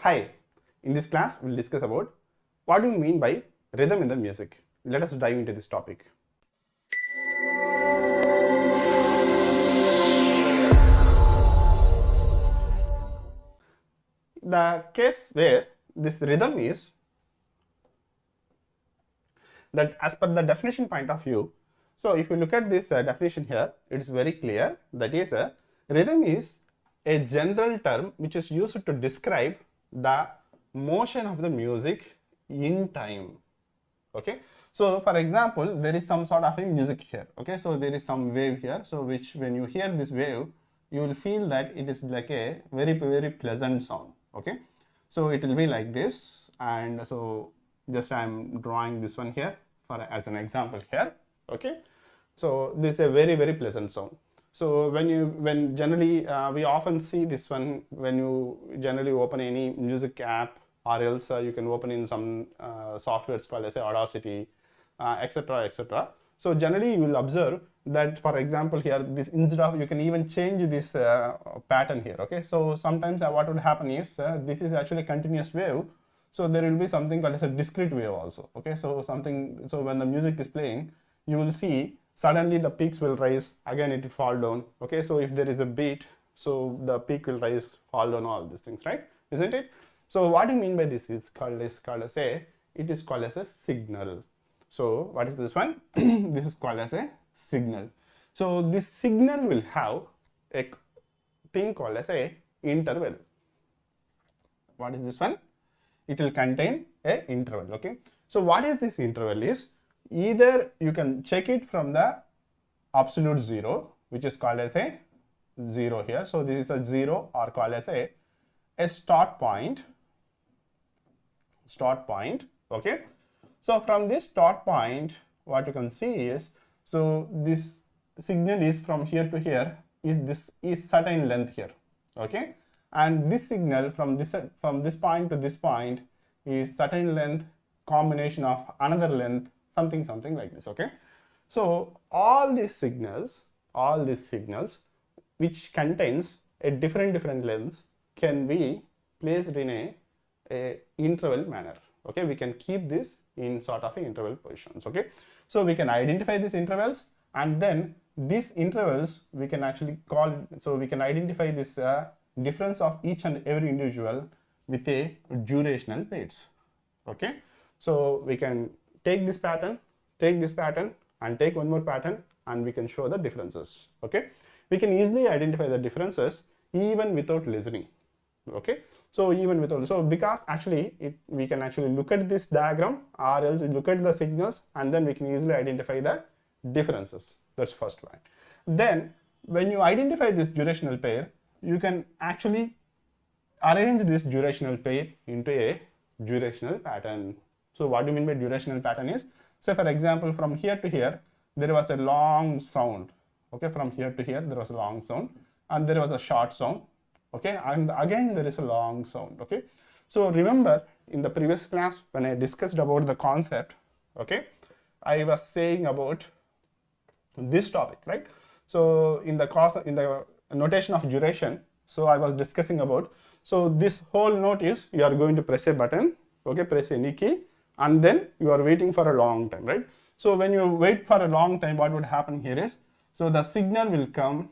Hi, in this class we'll discuss about what do you mean by rhythm in the music. Let us dive into this topic. The case where this rhythm is that as per the definition point of view, so if you look at this definition here, it is very clear that is a rhythm is a general term which is used to describe the motion of the music in time. Okay, so for example, there is some sort of a music here. Okay, so there is some wave here, so which when you hear this wave, you will feel that it is like a very pleasant sound. Okay, so it will be like this, and so just I am drawing this one here for as an example here. Okay, so this is a very pleasant sound. So when generally we often see this one when you generally open any music app, or else you can open in some softwares called as Audacity, etc. So generally you will observe that, for example, here this instead of, you can even change this pattern here. Okay, so sometimes what would happen is this is actually a continuous wave, so there will be something called as a discrete wave also. Okay, so when the music is playing, you will see suddenly the peaks will rise, again it will fall down. Okay, so if there is a beat, so the peak will rise, fall down, all these things, right? Isn't it? So what do you mean by this? It is called as a signal. So what is this one? This is called as a signal. So this signal will have a thing called as a interval. What is this one? It will contain a interval. Okay, so what is this interval is, either you can check it from the absolute zero, which is called as a zero here. So this is a zero, or called as a start point. Okay, so from this start point, what you can see is, so this signal is from here to here is certain length here. Okay, and this signal from this point to this point is certain length, combination of another length, something like this. Okay, so all these signals which contains a different lengths can be placed in a interval manner. Okay, we can keep this in sort of a interval positions. Okay, so we can identify these intervals, and then these intervals we can actually call, so we can identify this difference of each and every individual with a durational weights. Okay, so we can take this pattern, and take one more pattern, and we can show the differences. Okay, we can easily identify the differences even without listening. Okay, so because actually we can actually look at this diagram, or else we look at the signals, and then we can easily identify the differences. That's first one. Then when you identify this durational pair, you can actually arrange this durational pair into a durational pattern. So what do you mean by durational pattern is, say for example, from here to here there was a long sound. Okay, from here to here there was a long sound, and there was a short sound. Okay, and again there is a long sound. Okay, so remember in the previous class when I discussed about the concept, okay, I was saying about this topic, right? So in the notation of duration, so I was discussing about, so this whole note is, you are going to press a button. Okay, press any key, and then you are waiting for a long time, right? So when you wait for a long time, what would happen here is, so the signal will come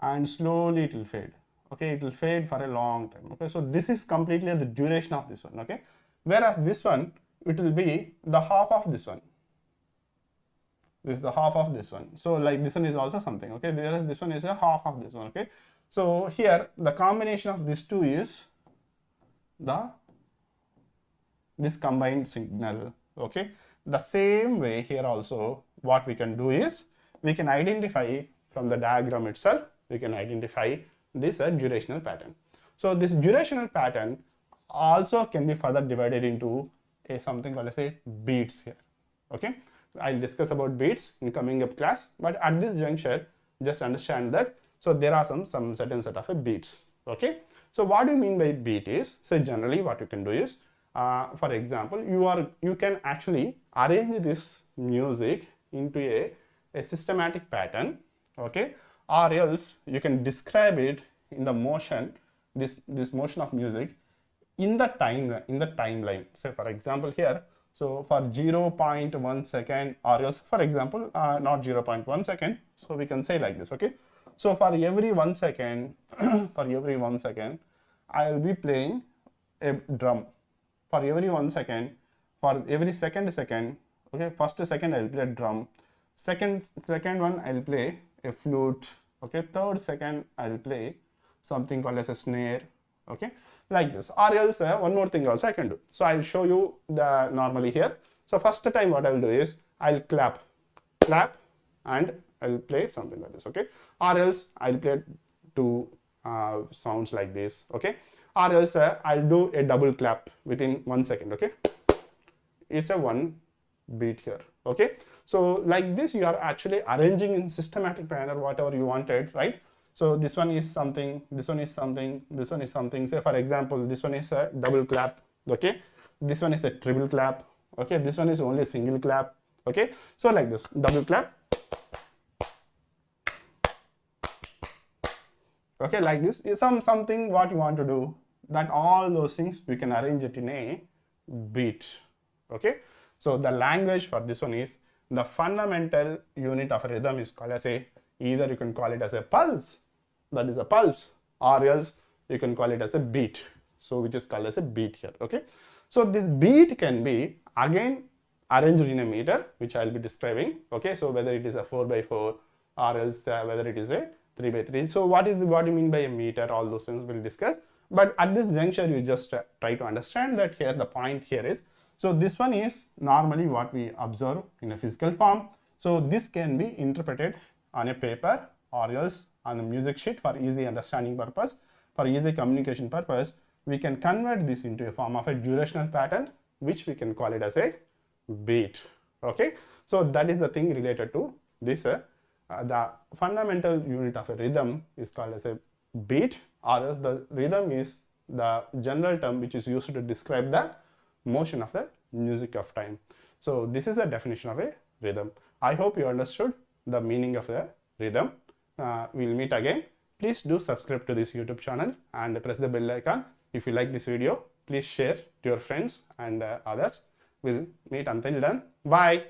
and slowly it will fade. Okay, it will fade for a long time. Okay, so this is completely the duration of this one. Okay, whereas this one, it will be the half of this one. This is the half of this one. So like this one is also something. Okay, this one is a half of this one. Okay, so here the combination of these two is this combined signal. Okay, the same way here also what we can do is, we can identify from the diagram itself, we can identify this durational pattern. So this durational pattern also can be further divided into a something called as a beats here. Okay, I'll discuss about beats in coming up class, but at this juncture just understand that, so there are some certain set of beats. Okay, so what do you mean by beat is, so generally what you can do is, for example, you can actually arrange this music into a systematic pattern. Okay, or else you can describe it in the motion this motion of music in the timeline. Say for example here, so for 0.1 second, or else for example not 0.1 second, so we can say like this, okay. So for every 1 second for every 1 second I will be playing a drum. For every 1 second, for every second, okay, first second I will play a drum, second one I will play a flute, okay, third second I will play something called as a snare, okay, like this. Or else one more thing also I can do. So I will show you the normally here. So first time what I will do is I will clap and I will play something like this, okay. Or else I will play two sounds like this, okay. Or else I'll do a double clap within 1 second, okay. It's a one beat here, okay. So like this you are actually arranging in systematic manner whatever you wanted, right? So this one is something, this one is something, this one is something. Say for example, this one is a double clap, okay. This one is a triple clap, okay. This one is only a single clap, okay. So like this, double clap, okay, like this is something what you want to do, that all those things we can arrange it in a beat, okay. So the language for this one is, the fundamental unit of a rhythm is called as a, either you can call it as a pulse, that is a pulse, or else you can call it as a beat, so which is called as a beat here, okay. So this beat can be again arranged in a meter, which I will be describing, okay. So whether it is a 4x4 or else whether it is a 3x3. So what do you mean by a meter, all those things we'll discuss. But at this juncture you just try to understand that here the point here is, so this one is normally what we observe in a physical form. So this can be interpreted on a paper or else on a music sheet for easy understanding purpose, for easy communication purpose. We can convert this into a form of a durational pattern, which we can call it as a beat, okay. So that is the thing related to this. The fundamental unit of a rhythm is called as a beat, or else the rhythm is the general term which is used to describe the motion of the music of time. So this is the definition of a rhythm. I hope you understood the meaning of the rhythm. We'll meet again. Please do subscribe to this YouTube channel and press the bell icon. If you like this video, please share to your friends and others. We'll meet until then. Bye.